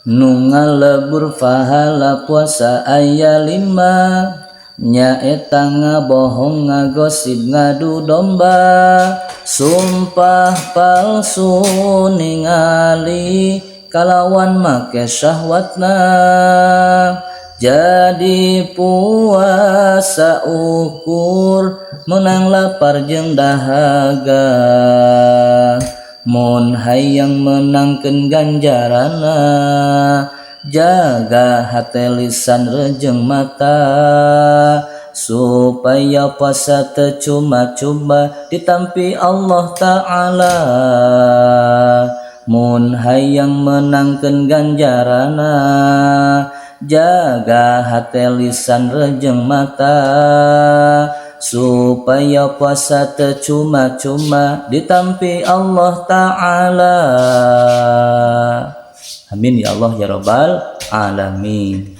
nu ngalebur pahala puasa aya 5 nyaeta ngabohong ngagosip ngadu domba sumpah palsu ningali kalawan make syahwatna jadi puasa ukur menang lapar jeung dahaga mun hayang menangkeun ganjarana jaga hate lisan rejeng mata supaya puasa teu cuma-cuma ditampi Allah Ta'ala mun hayang menangkeun ganjarana jaga hate lisan rejeng mata supaya puasa teu cuma-cuma ditampi Allah Ta'ala. Amin ya Allah ya Rabbal Alamin.